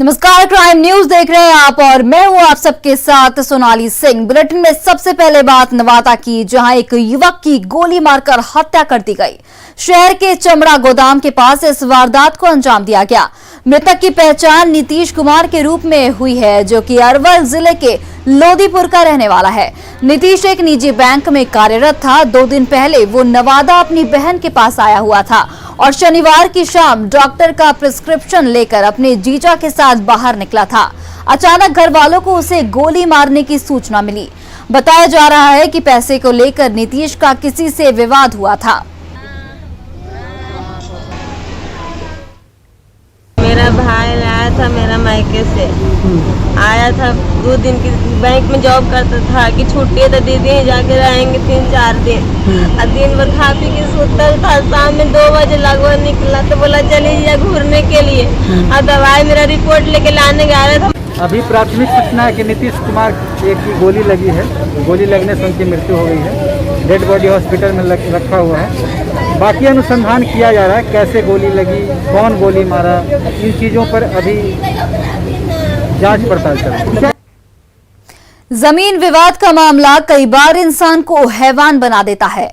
नमस्कार, crime news देख रहे हैं आप और मैं हूं आप सबके साथ सोनाली सिंह। बुलेटिन में सबसे पहले बात नवादा की, जहां एक युवक की गोली मारकर हत्या कर दी गई। शहर के चमड़ा गोदाम के पास इस वारदात को अंजाम दिया गया। मृतक की पहचान नीतीश कुमार के रूप में हुई है, जो कि अरवल जिले के लोदीपुर का रहने वाला है। नीतीश एक निजी बैंक में कार्यरत था। 2 दिन पहले वो नवादा अपनी बहन के पास आया हुआ था और शनिवार की शाम डॉक्टर का प्रिस्क्रिप्शन लेकर अपने जीजा के साथ बाहर निकला था। अचानक घर वालों को उसे गोली मारने की सूचना मिली। बताया जा रहा है कि पैसे को लेकर नीतीश का किसी से विवाद हुआ था। मेरा भाई आया था मेरा मायके से, आया था 2 दिन की बैंक में जॉब करता था कि छुट्टी तो दीदी जाके रहेंगे 3-4 दिन। और दिन भर खा पी के सोता था। शाम में 2 बजे लगभग निकला तो बोला चलिए घूरने के लिए। और दवाई मेरा रिपोर्ट लेके लाने गया था। अभी प्राथमिक सूचना है कि नीतीश कुमार एक की गोली लगी है। गोली लगने से उनकी मृत्यु हो गई है। डेड बॉडी हॉस्पिटल में रखा हुआ है। बाकी अनुसंधान किया जा रहा है, कैसे गोली लगी, कौन गोली मारा, इन चीज़ों पर अभी जांच पड़ताल चल रही है। जमीन विवाद का मामला कई बार इंसान को हैवान बना देता है।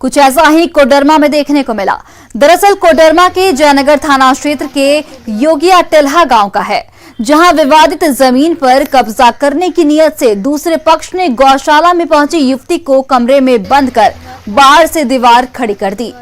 कुछ ऐसा ही कोडरमा में देखने को मिला। दरअसल कोडरमा के जयनगर थाना क्षेत्र के योगिया टेल्हा गांव का है, जहां विवादित जमीन पर कब्जा करने की नियत से दूसरे पक्ष ने गौशाला में पहुंची युवती को कमरे में बंद कर बाहर से दीवार खड़ी कर दी।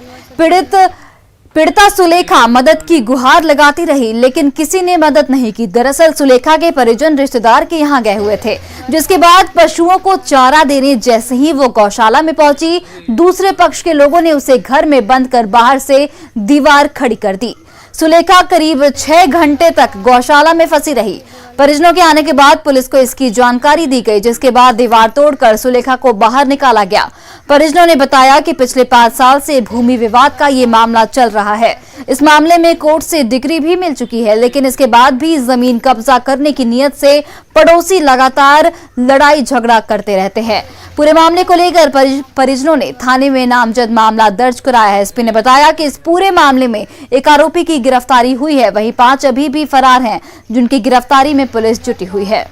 पीड़िता सुलेखा मदद की गुहार लगाती रही, लेकिन किसी ने मदद नहीं की। दरअसल सुलेखा के परिजन रिश्तेदार के यहां गए हुए थे, जिसके बाद पशुओं को चारा देने जैसे ही वो गौशाला में पहुंची, दूसरे पक्ष के लोगों ने उसे घर में बंद कर बाहर से दीवार खड़ी कर दी। सुलेखा करीब 6 घंटे तक गौशाला में फंसी रही। परिजनों के आने के बाद पुलिस को इसकी जानकारी दी गई, जिसके बाद दीवार तोड़कर सुलेखा को बाहर निकाला गया। परिजनों ने बताया कि पिछले 5 साल से भूमि विवाद का ये मामला चल रहा है। इस मामले में कोर्ट से डिग्री भी मिल चुकी है, लेकिन इसके बाद भी जमीन कब्जा करने की नियत से पड़ोसी लगातार लड़ाई झगड़ा करते रहते हैं। पूरे मामले को लेकर परिजनों ने थाने में नामजद मामला दर्ज कराया है। एसपी ने बताया कि इस पूरे मामले में एक आरोपी की गिरफ्तारी हुई है, वहीं 5 अभी भी फरार हैं, जिनकी गिरफ्तारी में पुलिस जुटी हुई है।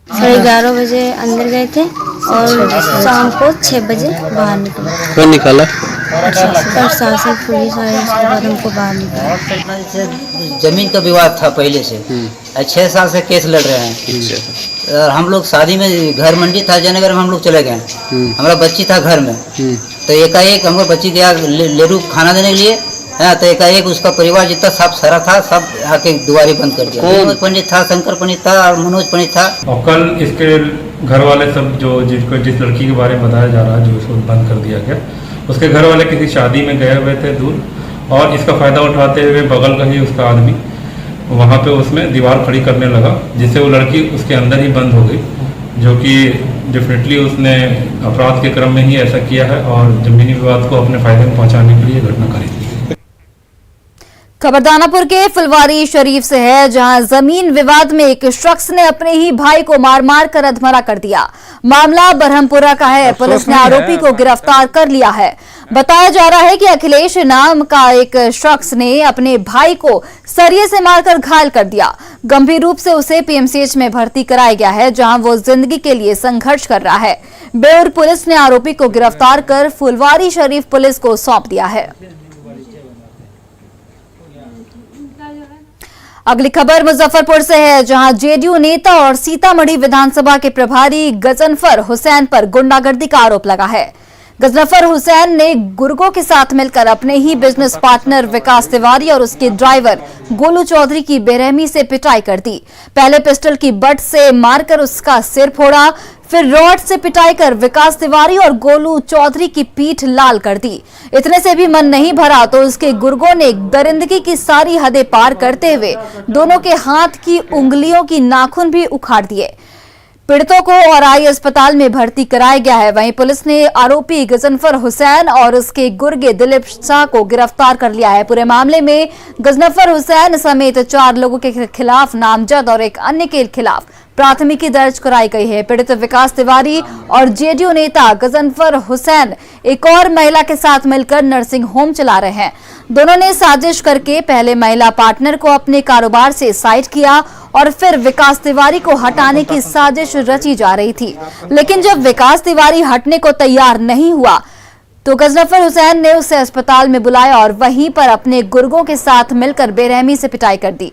11:30 बजे अंदर गए थे और शाम को 6 बजे बाहर निकले। कौन निकाला? प्रशासन पुलिस आए, उसके बाद हमको बाहर निकाला। जमीन का विवाद था पहले से। 6 साल से केस लड़ रहे हैं। और हम लोग शादी में घर मंडी था जयनगर में, हम लोग चले गए। हमारा बच्ची था घर में, तो एकाएक हमको बच्ची गया लेडू खाना देने के लिए। तो एकाएक उसका परिवार जितना सब सारा था, सब आके दुआरी बंद कर दिया। मनोज पंडित था, शंकर पंडित था और मनोज पंडित था। और कल इसके घर वाले सब जो जिस लड़की के बारे में बताया जा रहा है, जो उसको बंद कर दिया गया, उसके घर वाले किसी शादी में गए हुए थे दूर, और इसका फायदा उठाते हुए बगल का ही उसका आदमी वहाँ पे उसमें दीवार खड़ी करने लगा, जिससे वो लड़की उसके अंदर ही बंद हो गई, जो कि डेफिनेटली उसने अपराध के क्रम में ही ऐसा किया है और जमीनी विवाद को अपने फायदे में पहुँचाने के लिए घटना करी थी। खबर दानापुर के फुलवारी शरीफ से है, जहां जमीन विवाद में एक शख्स ने अपने ही भाई को मार मार कर अधमरा कर दिया। मामला बरहमपुरा का है। पुलिस ने आरोपी को गिरफ्तार कर लिया है। बताया जा रहा है कि अखिलेश नाम का एक शख्स ने अपने भाई को सरिये से मारकर घायल कर दिया। गंभीर रूप से उसे पीएमसीएच में भर्ती कराया गया है, जहां वो जिंदगी के लिए संघर्ष कर रहा है। बेउर पुलिस ने आरोपी को गिरफ्तार कर फुलवारी शरीफ पुलिस को सौंप दिया है। अगली खबर मुजफ्फरपुर से है, जहां जेडीयू नेता और सीतामढ़ी विधानसभा के प्रभारी गजनफर हुसैन पर गुंडागर्दी का आरोप लगा है। गजनफर हुसैन ने गुर्गों के साथ मिलकर अपने ही बिजनेस पार्टनर विकास तिवारी और उसके ड्राइवर गोलू चौधरी की बेरहमी से पिटाई कर दी। पहले पिस्टल की बट से मारकर उसका सिर फोड़ा, फिर रॉड से पिटाई कर विकास तिवारी और गोलू चौधरी की पीठ लाल कर दी। इतने से भी मन नहीं भरा तो उसके गुर्गों ने दरिंदगी की सारी हदें पार करते हुए दोनों के हाथ की उंगलियों की नाखून भी उखाड़ दिए। पीड़ितों को औराई अस्पताल में भर्ती कराया गया है। वहीं पुलिस ने आरोपी गजनफर हुसैन और उसके गुर्गे दिलीप शाह को गिरफ्तार कर लिया है। पूरे मामले में गजनफर हुसैन समेत 4 लोगों के खिलाफ नामजद और एक अन्य के खिलाफ प्राथमिकी दर्ज कराई गई है। पीड़ित विकास तिवारी और जेडीयू नेता गजनफर हुसैन एक और महिला के साथ मिलकर नर्सिंग होम चला रहे हैं। दोनों ने साजिश करके पहले महिला पार्टनर को अपने कारोबार से साइड किया और फिर विकास तिवारी को हटाने की साजिश रची जा रही थी। लेकिन जब विकास तिवारी हटने को तैयार नहीं हुआ तो गजनफर हुसैन ने उसे अस्पताल में बुलाया और वहीं पर अपने गुर्गों के साथ मिलकर बेरहमी से पिटाई कर दी।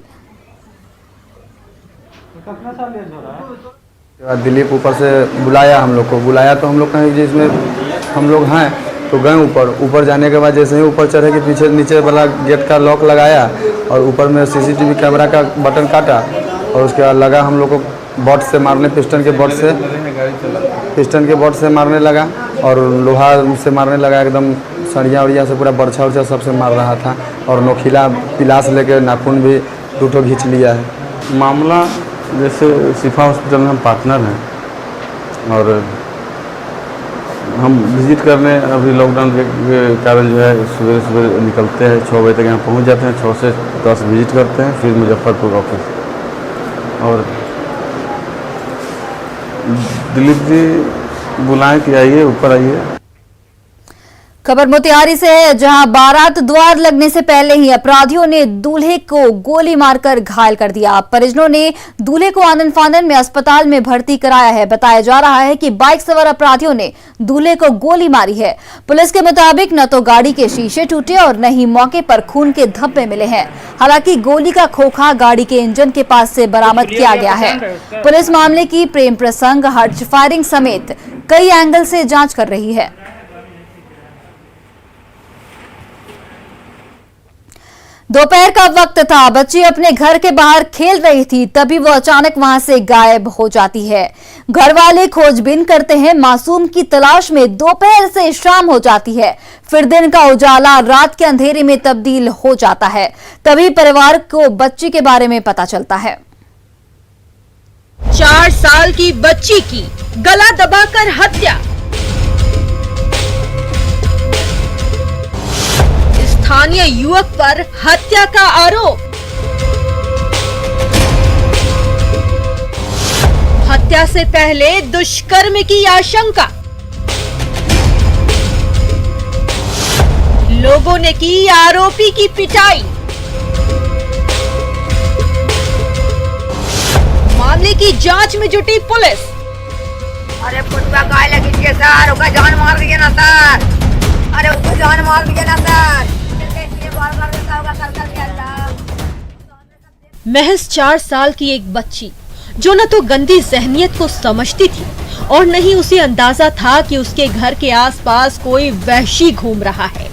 दिलीप ऊपर से बुलाया, हम लोग को बुलाया तो हम लोग कहें जिसमें हम लोग हैं तो गए ऊपर जाने के बाद जैसे ही ऊपर चढ़े कि पीछे नीचे वाला गेट का लॉक लगाया और ऊपर में सीसीटीवी कैमरा का बटन काटा और उसके बाद लगा हम लोग को बॉट से मारने, पिस्टन के बॉट से मारने लगा और लोहा से मारने लगा, एकदम सड़िया उड़िया से पूरा बर्छा उर्छा सबसे मार रहा था और नोखिला पिलास लेके नाखून भी 2 घींच लिया है। मामला जैसे शिफा हॉस्पिटल में हम पार्टनर हैं और हम विजिट करने अभी लॉकडाउन के कारण जो है सुबह निकलते हैं, 6 बजे तक यहाँ पहुँच जाते हैं, 6 से 10 विजिट करते हैं, फिर मुजफ्फरपुर ऑफिस। और दिलीप जी बुलाएं कि आइए ऊपर आइए। खबर मोतिहारी से है, जहां बारात द्वार लगने से पहले ही अपराधियों ने दूल्हे को गोली मारकर घायल कर दिया। परिजनों ने दूल्हे को आनन फानन में अस्पताल में भर्ती कराया है। बताया जा रहा है कि बाइक सवार अपराधियों ने दूल्हे को गोली मारी है। पुलिस के मुताबिक न तो गाड़ी के शीशे टूटे और न ही मौके पर खून के धब्बे मिले हैं। हालांकि गोली का खोखा गाड़ी के इंजन के पास से बरामद किया गया है। पुलिस मामले की प्रेम प्रसंग, हर्ष फायरिंग समेत कई एंगल से जांच कर रही है। दोपहर का वक्त था, बच्ची अपने घर के बाहर खेल रही थी, तभी वो अचानक वहां से गायब हो जाती है। घर वाले खोजबीन करते हैं, मासूम की तलाश में दोपहर से शाम हो जाती है, फिर दिन का उजाला रात के अंधेरे में तब्दील हो जाता है। तभी परिवार को बच्ची के बारे में पता चलता है। 4 साल की बच्ची की गला दबाकर हत्या। स्थानीय युवक पर हत्या का आरोप। हत्या से पहले दुष्कर्म की आशंका। लोगों ने की आरोपी की पिटाई। मामले की जांच में जुटी पुलिस। अरे पुटवा गाय लगी थी सर, उसका जान मार दिया ना सर। अरे उसको जान मार दिया ना सर। महज 4 साल की एक बच्ची जो न तो गंदी जहनियत को समझती थी और न ही उसे अंदाजा था कि उसके घर के आसपास कोई वहशी घूम रहा है।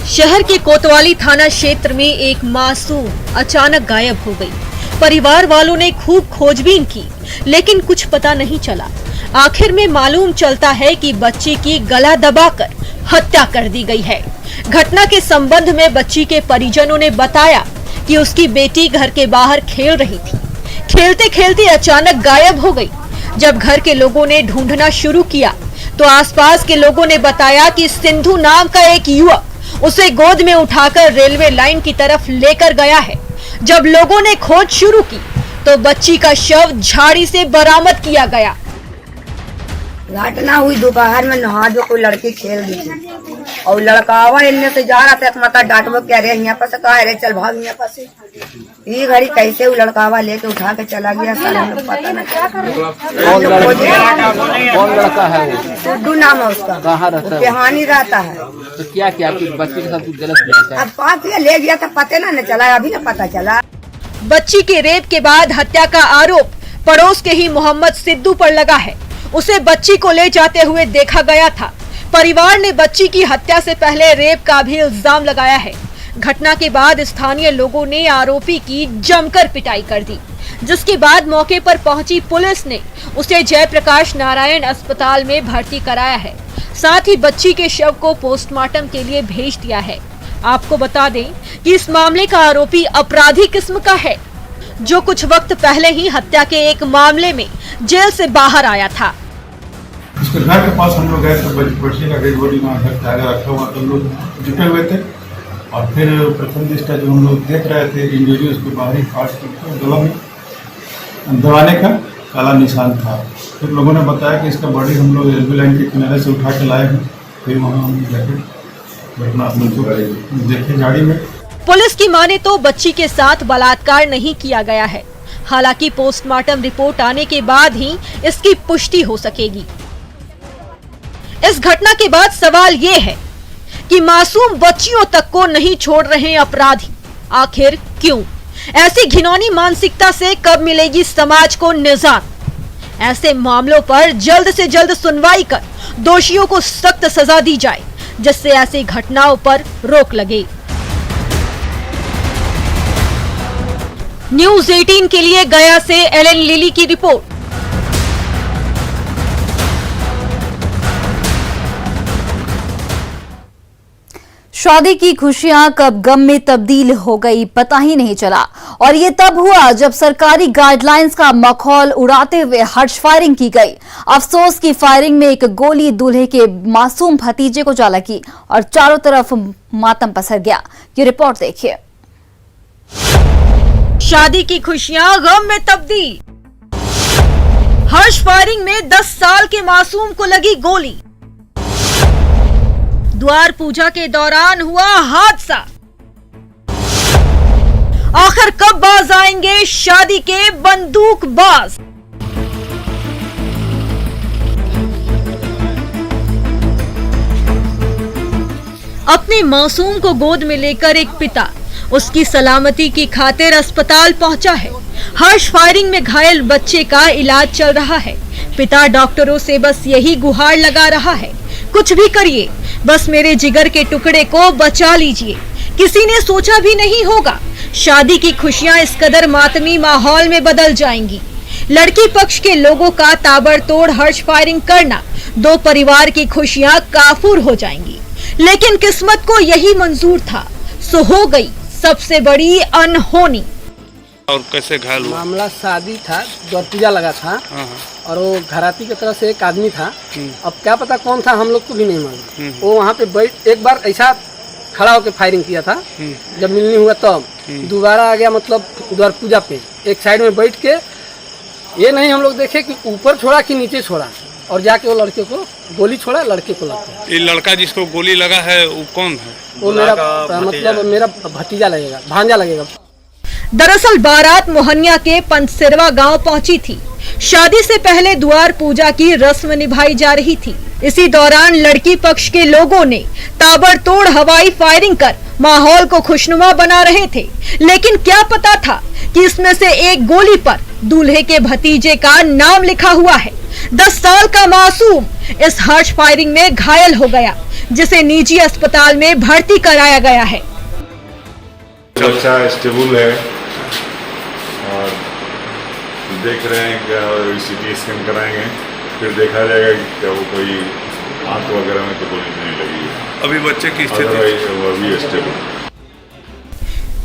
शहर के कोतवाली थाना क्षेत्र में एक मासूम अचानक गायब हो गई। परिवार वालों ने खूब खोजबीन की लेकिन कुछ पता नहीं चला। आखिर में मालूम चलता है कि बच्ची की गला दबाकर हत्या कर दी गई है। घटना के संबंध में बच्ची के परिजनों ने बताया कि उसकी बेटी घर के बाहर खेल रही थी, खेलते खेलते अचानक गायब हो गई। जब घर के लोगों ने ढूंढना शुरू किया तो आसपास के लोगों ने बताया कि सिंधु नाम का एक युवक उसे गोद में उठाकर रेलवे लाइन की तरफ लेकर गया है। जब लोगों ने खोज शुरू की तो बच्ची का शव झाड़ी से बरामद किया गया। घटना हुई दोपहर में, नहा जो कोई लड़की खेल रही थी और लड़कावा इनने से जा रहा था, एक माता डांटबो कह रहे यहाँ पर से कहा रे चल भाग यहाँ पर से। ये घड़ी कैसे वो लड़कावा लेके उठा के चला गया, पता नहीं। कौन लड़का है वो? सिद्धू नाम है उसका। कहाँ रहता है? बिहानी रहता है। तो क्या क्या आपकी बच्ची के साथ कुछ गलत किया? अब 5 ले गया था, पता ना चला, अभी ना पता चला। बच्ची के रेप के बाद हत्या का आरोप पड़ोस के ही मोहम्मद सिद्धू पर लगा है। उसे बच्ची को ले जाते हुए देखा गया था। परिवार ने बच्ची की हत्या से पहले रेप का भी इल्जाम लगाया है। घटना के बाद स्थानीय लोगों ने आरोपी की जमकर पिटाई कर दी, जिसके बाद मौके पर पहुंची पुलिस ने उसे जयप्रकाश नारायण अस्पताल में भर्ती कराया है। साथ ही बच्ची के शव को पोस्टमार्टम के लिए भेज दिया है। आपको बता दें कि इस मामले का आरोपी अपराधी किस्म का है, जो कुछ वक्त पहले ही हत्या के एक मामले में जेल से बाहर आया था। उसके घर के पास हम लोग गए थे, बच्ची का डेड बॉडी वहाँ रखा हुआ, तो लोग जुटे हुए थे और फिर प्रथम दृष्टया जो हम लोग देख रहे थे इंजरी उसके बाहरी पार्ट गला में दबाने का, काला निशान था। फिर लोगों ने बताया कि इसका बॉडी हम लोग रेलवे लाइन के किनारे से उठा के लाए हैं। फिर वहाँ हम जाके घटना देखे गाड़ी में। पुलिस की माने तो बच्ची के साथ बलात्कार नहीं किया गया है। हालांकि पोस्टमार्टम रिपोर्ट आने के बाद ही इसकी पुष्टि हो सकेगी। इस घटना के बाद सवाल ये है कि मासूम बच्चियों तक को नहीं छोड़ रहे अपराधी, आखिर क्यों? ऐसी घिनौनी मानसिकता से कब मिलेगी समाज को निजात? ऐसे मामलों पर जल्द से जल्द सुनवाई कर दोषियों को सख्त सजा दी जाए, जिससे ऐसी घटनाओं पर रोक लगे। न्यूज़ 18 के लिए गया से एलन लिली की रिपोर्ट। शादी की खुशियां कब गम में तब्दील हो गई पता ही नहीं चला, और ये तब हुआ जब सरकारी गाइडलाइंस का मखौल उड़ाते हुए हर्ष फायरिंग की गई। अफसोस की फायरिंग में एक गोली दूल्हे के मासूम भतीजे को जा लगी और चारों तरफ मातम पसर गया। ये रिपोर्ट देखिए। शादी की खुशियां गम में तब्दील। हर्ष फायरिंग में 10 साल के मासूम को लगी गोली। द्वार पूजा के दौरान हुआ हादसा। आखिर कब बाज आएंगे शादी के बंदूकबाज? अपने मासूम को गोद में लेकर एक पिता उसकी सलामती की खातिर अस्पताल पहुंचा है। हर्ष फायरिंग में घायल बच्चे का इलाज चल रहा है। पिता डॉक्टरों से बस यही गुहार लगा रहा है, कुछ भी करिए, बस मेरे जिगर के टुकड़े को बचा लीजिए। किसी ने सोचा भी नहीं होगा शादी की खुशियां इस कदर मातमी माहौल में बदल जाएंगी। लड़की पक्ष के लोगों का ताबड़तोड़ हर्ष फायरिंग करना दो परिवार की खुशियां काफूर हो जाएंगी। लेकिन किस्मत को यही मंजूर था, सो हो गई सबसे बड़ी अनहोनी। और कैसे घायल हुआ? मामला शादी था, द्वार पूजा लगा था और वो घराती की तरफ से एक आदमी था। अब क्या पता कौन था, हम लोग को भी नहीं मालूम। वो वहाँ पे बैठ एक बार ऐसा खड़ा होकर फायरिंग किया था, जब मिलनी हुआ तब दोबारा आ गया, मतलब द्वार पूजा पे एक साइड में बैठ के। ये नहीं हम लोग देखे कि ऊपर छोड़ा कि नीचे छोड़ा, और जाके वो लड़के को गोली छोड़ा, लड़के को लगा। ये लड़का जिसको गोली लगा है वो कौन है? वो मेरा मतलब मेरा भतीजा लगेगा, भांजा लगेगा। दरअसल बारात मोहनिया के पंचसिरवा गांव पहुंची थी। शादी से पहले द्वार पूजा की रस्म निभाई जा रही थी। इसी दौरान लड़की पक्ष के लोगों ने ताबड़तोड़ हवाई फायरिंग कर माहौल को खुशनुमा बना रहे थे। लेकिन क्या पता था कि इसमें से एक गोली पर दूल्हे के भतीजे का नाम लिखा हुआ है। 10 साल का मासूम इस हर्ष फायरिंग में घायल हो गया, जिसे निजी अस्पताल में भर्ती कराया गया है। बच्चा स्टेबल है और देख रहे हैं क्या, CT स्कैन कराएंगे, फिर देखा जाएगा कि क्या वो कोई आंख वगैरह में तो गोली नहीं लगी है। अभी बच्चे की स्थिति अभी स्टेबल।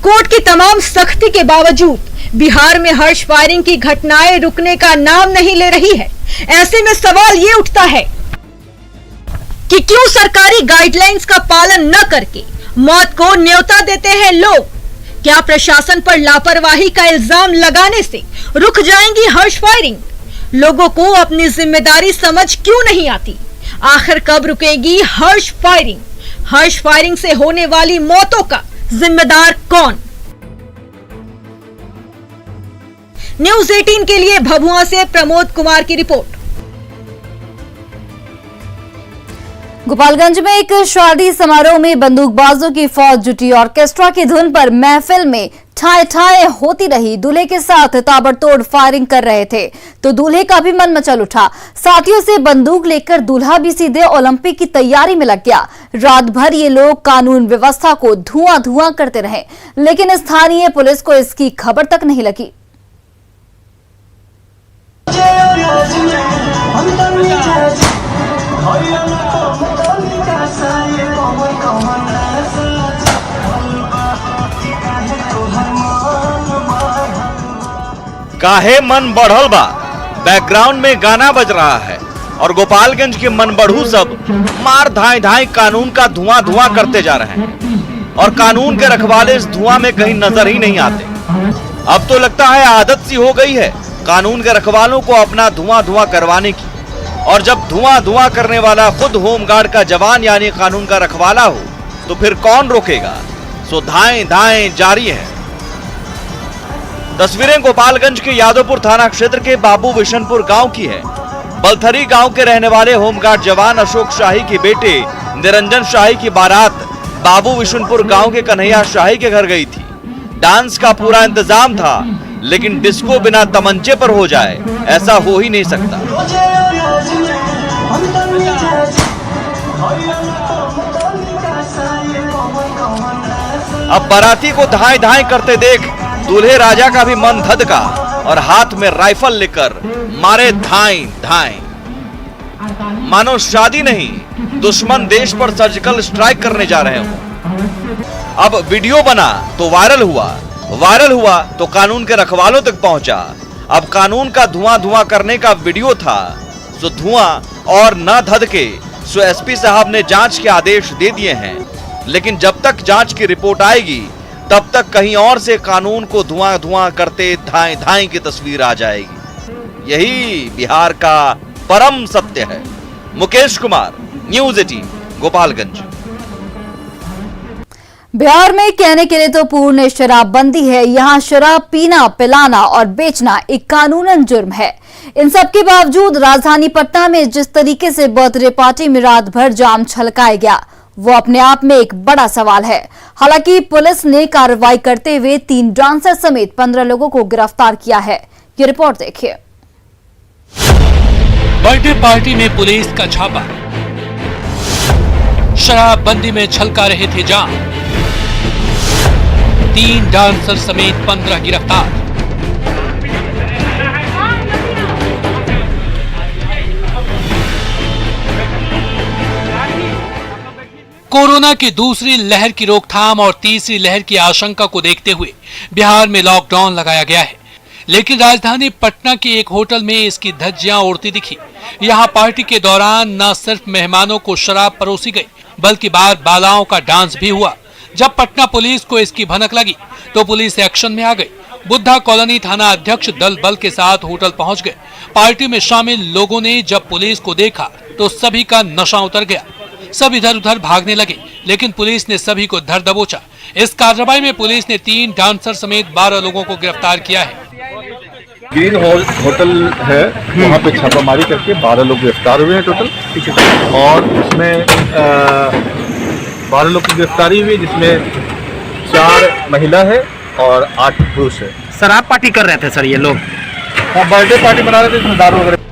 कोर्ट की तमाम सख्ती के बावजूद बिहार में हर्ष फायरिंग की घटनाएं रुकने का नाम नहीं ले रही है। ऐसे में सवाल ये उठता है कि क्यों सरकारी गाइडलाइंस का पालन न करके मौत को न्योता देते हैं लोग? क्या प्रशासन पर लापरवाही का इल्जाम लगाने से रुक जाएंगी हर्ष फायरिंग? लोगों को अपनी जिम्मेदारी समझ क्यों नहीं आती? आखिर कब रुकेगी हर्ष फायरिंग? हर्ष फायरिंग से होने वाली मौतों का जिम्मेदार कौन? न्यूज़ 18 के लिए भभुआ से प्रमोद कुमार की रिपोर्ट। गोपालगंज में एक शादी समारोह में बंदूकबाजों की फौज जुटी। ऑर्केस्ट्रा की धुन पर महफिल में ठाए ठाए होती रही। दूल्हे के साथ ताबड़तोड़ फायरिंग कर रहे थे तो दूल्हे का भी मन मचल उठा। साथियों से बंदूक लेकर दूल्हा भी सीधे ओलंपिक की तैयारी में लग गया। रात भर ये लोग कानून व्यवस्था को धुआं धुआं करते रहे, लेकिन स्थानीय पुलिस को इसकी खबर तक नहीं लगी। काहे मन बढ़ल बा, बैकग्राउंड में गाना बज रहा है और गोपालगंज के मन बढ़ू सब मार धाई धाई कानून का धुआं धुआं करते जा रहे हैं और कानून के रखवाले इस धुआं में कहीं नजर ही नहीं आते। अब तो लगता है आदत सी हो गई है कानून के रखवालों को अपना धुआं धुआं करवाने की। और जब धुआं धुआं करने वाला खुद होमगार्ड का जवान यानी कानून का रखवाला हो तो फिर कौन रोकेगा। सो धाएं धाएं जारी है। तस्वीरें गोपालगंज के यादवपुर थाना क्षेत्र के बाबू विशनपुर गांव की है। बलथरी गांव के रहने वाले होमगार्ड जवान अशोक शाही के बेटे निरंजन शाही की बारात बाबू विशनपुर गांव के कन्हैया शाही के घर गई थी। डांस का पूरा इंतजाम था, लेकिन डिस्को बिना तमंचे पर हो जाए ऐसा हो ही नहीं सकता। अब बाराती को धाएं धाएं करते देख दूल्हे राजा का भी मन धधका और हाथ में राइफल लेकर मारे धाएं धाएं। मानो शादी नहीं, दुश्मन देश पर सर्जिकल स्ट्राइक करने जा रहे हो। अब वीडियो बना तो वायरल हुआ तो कानून के रखवालों तक पहुंचा। अब कानून का धुआं धुआं करने का वीडियो था, सो धुआं और न धधके। सो एसपी साहब ने जांच के आदेश दे दिए हैं, लेकिन जब तक जांच की रिपोर्ट आएगी तब तक कहीं और से कानून को धुआं धुआं करते धाएं धाएं की तस्वीर आ जाएगी। यही बिहार का परम सत्य है। मुकेश कुमार, न्यूज़ 18, गोपालगंज। बिहार में कहने के लिए तो पूर्ण शराबबंदी है। यहाँ शराब पीना, पिलाना और बेचना एक कानूनन जुर्म है। इन सब के बावजूद राजधानी पटना में जिस तरीके से बर्थडे पार्टी में रात भर जाम छलकाया गया, वो अपने आप में एक बड़ा सवाल है। हालांकि पुलिस ने कार्रवाई करते हुए 3 डांसर समेत 15 लोगों को गिरफ्तार किया है। ये रिपोर्ट देखिए। बर्थडे पार्टी में पुलिस का छापा, शराबबंदी में छलका रहे थे जाम, 3 डांसर समेत 15 गिरफ्तार। कोरोना की दूसरी लहर की रोकथाम और तीसरी लहर की आशंका को देखते हुए बिहार में लॉकडाउन लगाया गया है, लेकिन राजधानी पटना के एक होटल में इसकी धज्जियां उड़ती दिखी। यहां पार्टी के दौरान न सिर्फ मेहमानों को शराब परोसी गई, बल्कि बार बालाओं का डांस भी हुआ। जब पटना पुलिस को इसकी भनक लगी तो पुलिस एक्शन में आ गई। बुद्धा कॉलोनी थाना अध्यक्ष दल बल के साथ होटल पहुंच गए। पार्टी में शामिल लोगों ने जब पुलिस को देखा तो सभी का नशा उतर गया। सब इधर उधर भागने लगे, लेकिन पुलिस ने सभी को धर दबोचा। इस कार्रवाई में पुलिस ने 3 डांसर समेत 12 लोगों को गिरफ्तार किया है। ग्रीन होटल है, वहाँ पे छापामारी करके 12 लोग गिरफ्तार हुए हैं टोटल। और उसमें 12 लोग की गिरफ्तारी हुई, जिसमें 4 महिला है और 8 पुरुष है। शराब पार्टी कर रहे थे सर ये लोग? बर्थडे पार्टी बना रहे थे, इसमें दारू वगैरह।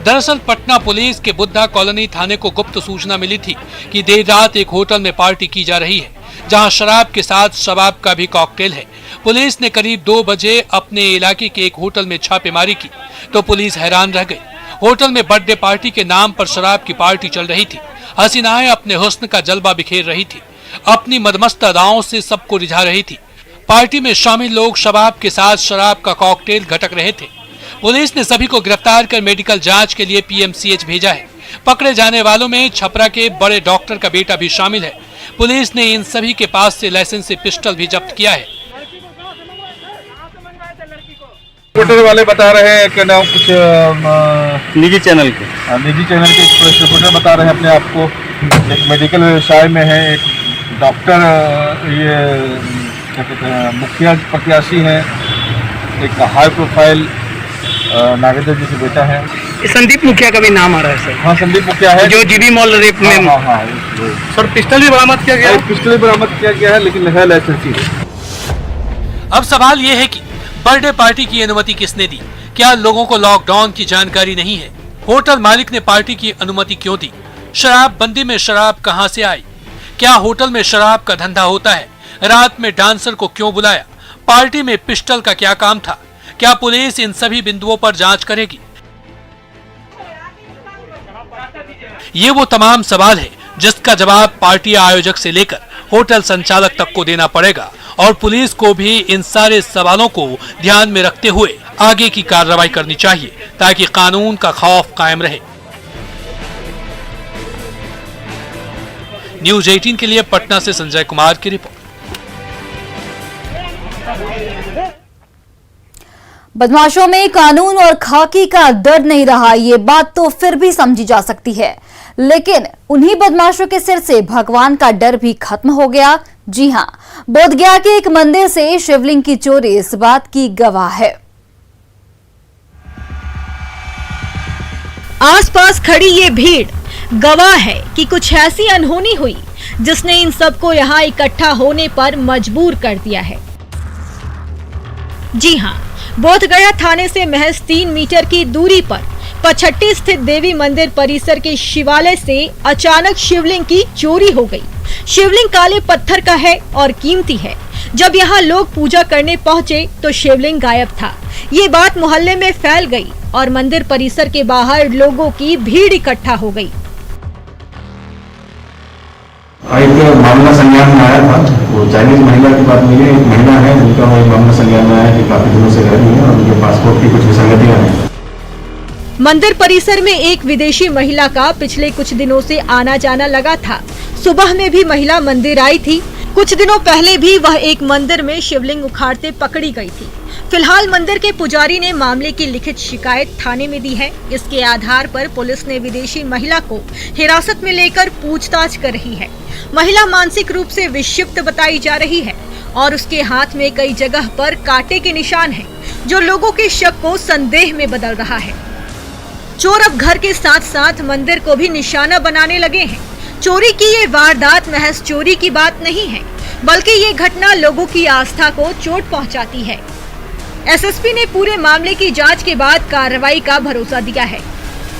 दरअसल पटना पुलिस के बुद्धा कॉलोनी थाने को गुप्त सूचना मिली थी कि देर रात एक होटल में पार्टी की जा रही है, जहां शराब के साथ शबाब का भी कॉकटेल है। पुलिस ने करीब 2 बजे अपने इलाके के एक होटल में छापेमारी की तो पुलिस हैरान रह गई। होटल में बर्थडे पार्टी के नाम पर शराब की पार्टी चल रही थी। हसीनाएं अपने हुस्न का जलवा बिखेर रही थी, अपनी मदमस्त अदाओं से सबको रिझा रही थी। पार्टी में शामिल लोग शबाब के साथ शराब का कॉकटेल घटक रहे थे। पुलिस ने सभी को गिरफ्तार कर मेडिकल जांच के लिए पीएमसीएच भेजा है। पकड़े जाने वालों में छपरा के बड़े डॉक्टर का बेटा भी शामिल है। पुलिस ने इन सभी के पास से लाइसेंस से पिस्टल भी जब्त किया है। रिपोर्टर वाले बता रहे हैं कि ना कुछ निजी चैनल के रिपोर्टर बता रहे हैं अपने आप को एक मेडिकल व्यवसाय में है, एक डॉक्टर, ये क्या कहते हैं, मुखिया प्रत्याशी है, एक हाई प्रोफाइल नागेंद्र जी से बेटा है। संदीप मुखिया का भी नाम आ रहा है सर? हाँ, संदीप मुखिया है, जो जीबी मॉल रेप में। हाँ, सर पिस्टल भी बरामद किया गया है? पिस्टल भी बरामद किया गया है, लेकिन है लाइसेंसी। अब सवाल ये है कि बर्थडे पार्टी की अनुमति किसने दी? क्या लोगों को लॉकडाउन की जानकारी नहीं है? होटल मालिक ने पार्टी की अनुमति क्यों दी? शराबबंदी में शराब कहां से आई? क्या होटल में शराब का धंधा होता है? रात में डांसर को क्यों बुलाया? पार्टी में पिस्टल का क्या काम था? क्या पुलिस इन सभी बिंदुओं पर जांच करेगी? ये वो तमाम सवाल है जिसका जवाब पार्टी आयोजक से लेकर होटल संचालक तक को देना पड़ेगा, और पुलिस को भी इन सारे सवालों को ध्यान में रखते हुए आगे की कार्रवाई करनी चाहिए, ताकि कानून का खौफ कायम रहे। न्यूज़ 18 के लिए पटना से संजय कुमार की रिपोर्ट। बदमाशों में कानून और खाकी का डर नहीं रहा, ये बात तो फिर भी समझी जा सकती है, लेकिन उन्हीं बदमाशों के सिर से भगवान का डर भी खत्म हो गया। जी हां, बोधगया के एक मंदिर से शिवलिंग की चोरी इस बात की गवाह है। आसपास खड़ी ये भीड़ गवाह है कि कुछ ऐसी अनहोनी हुई जिसने इन सबको यहाँ इकट्ठा होने पर मजबूर कर दिया है। जी हां, बोधगया थाने से महज 3 मीटर की दूरी पर पचहट्टी स्थित देवी मंदिर परिसर के शिवालय से अचानक शिवलिंग की चोरी हो गई। शिवलिंग काले पत्थर का है और कीमती है। जब यहाँ लोग पूजा करने पहुंचे तो शिवलिंग गायब था। ये बात मोहल्ले में फैल गई और मंदिर परिसर के बाहर लोगों की भीड़ इकट्ठा हो गई। एक मामला संज्ञान में आया था, वो चाइनीज महिला की बात मिली। एक महिला है जिनका वो मामला संज्ञान में आया कि काफी दिनों से रह रही है और उनके पासपोर्ट की कुछ विसंगतियां हैं। मंदिर परिसर में एक विदेशी महिला का पिछले कुछ दिनों से आना जाना लगा था। सुबह में भी महिला मंदिर आई थी। कुछ दिनों पहले भी वह एक मंदिर में शिवलिंग उखाड़ते पकड़ी गई थी। फिलहाल मंदिर के पुजारी ने मामले की लिखित शिकायत थाने में दी है। इसके आधार पर पुलिस ने विदेशी महिला को हिरासत में लेकर पूछताछ कर रही है। महिला मानसिक रूप से विक्षिप्त बताई जा रही है और उसके हाथ में कई जगह पर कांटे के निशान हैं, जो लोगों के शक को संदेह में बदल रहा है। चोर अब घर के साथ साथ मंदिर को भी निशाना बनाने लगे हैं। चोरी की ये वारदात महज चोरी की बात नहीं है, बल्कि ये घटना लोगों की आस्था को चोट पहुंचाती है। एसएसपी ने पूरे मामले की जांच के बाद कार्रवाई का भरोसा दिया है।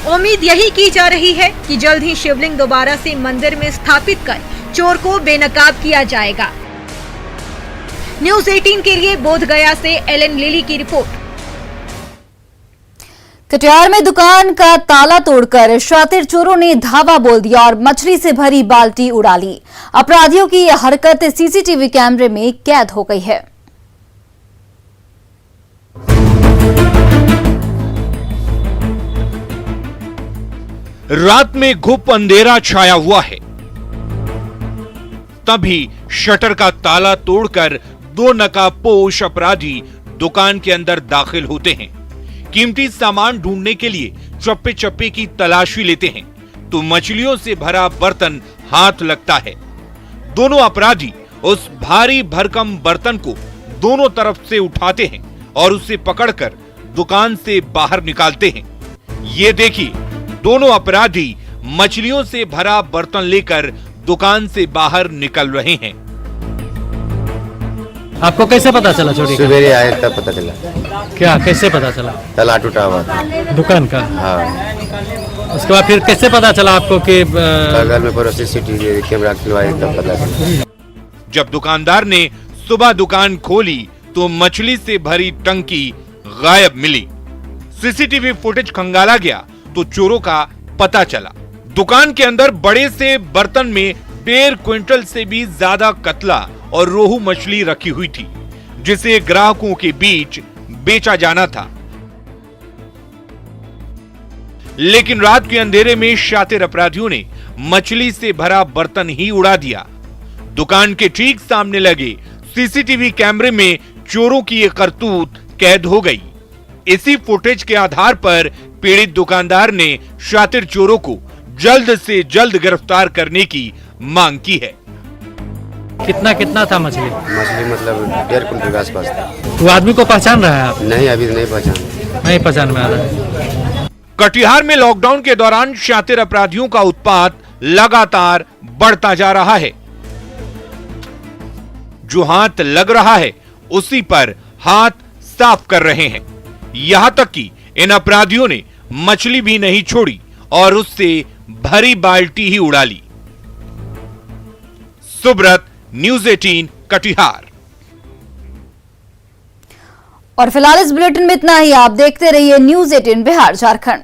उम्मीद यही की जा रही है कि जल्द ही शिवलिंग दोबारा से मंदिर में स्थापित कर चोर को बेनकाब किया जाएगा। न्यूज़ 18 के लिए बोधगया से एलन लिली की रिपोर्ट। कटिहार में दुकान का ताला तोड़कर शातिर चोरों ने धावा बोल दिया और मछली से भरी बाल्टी उड़ा ली। अपराधियों की यह हरकत सीसीटीवी कैमरे में कैद हो गई है। रात में घुप अंधेरा छाया हुआ है, तभी शटर का ताला तोड़कर 2 नकाबपोश अपराधी दुकान के अंदर दाखिल होते हैं। कीमती सामान ढूंढने के लिए चप्पे चप्पे की तलाशी लेते हैं तो मछलियों से भरा बर्तन हाथ लगता है। दोनों अपराधी उस भारी भरकम बर्तन को दोनों तरफ से उठाते हैं और उसे पकड़कर दुकान से बाहर निकालते हैं। ये देखिए, दोनों अपराधी मछलियों से भरा बर्तन लेकर दुकान से बाहर निकल रहे हैं। आपको कैसे पता चला चोरी? सवेरे आए तब पता चला। क्या, कैसे पता चला? ताला टूटा हुआ था दुकान का। हाँ। उसके बाद फिर कैसे पता चला आपको कि बगल में पूरा सीसीटीवी कैमरा खुलवाए तब पता चला। जब दुकानदार ने सुबह दुकान खोली तो मछली से भरी टंकी गायब मिली। सीसीटीवी फुटेज खंगाला गया तो चोरों का पता चला। दुकान के अंदर बड़े से बर्तन में 1.5 क्विंटल से भी ज्यादा कतला और रोहू मछली रखी हुई थी, जिसे ग्राहकों के बीच बेचा जाना था। लेकिन रात के अंधेरे में शातिर अपराधियों ने मछली से भरा बर्तन ही उड़ा दिया। दुकान के ठीक सामने लगे सीसीटीवी कैमरे में चोरों की ये करतूत कैद हो गई। इसी फुटेज के आधार पर पीड़ित दुकानदार ने शातिर चोरों को जल्द से जल्द गिरफ्तार करने की मांग की है। कितना था मछली? मछली मतलब 1.5 क्विंटल के आसपास था। वो आदमी को पहचान रहा है आप? नहीं, अभी नहीं पहचान में आ रहा है। कटिहार में लॉकडाउन के दौरान शातिर अपराधियों का उत्पात लगातार बढ़ता जा रहा है। जो हाथ लग रहा है उसी पर हाथ साफ कर रहे हैं। यहां तक कि इन अपराधियों ने मछली भी नहीं छोड़ी और उससे भरी बाल्टी ही उड़ा ली। सुब्रत, न्यूज़ 18 कटिहार। और फिलहाल इस बुलेटिन में इतना ही। आप देखते रहिए न्यूज़ 18 बिहार झारखंड।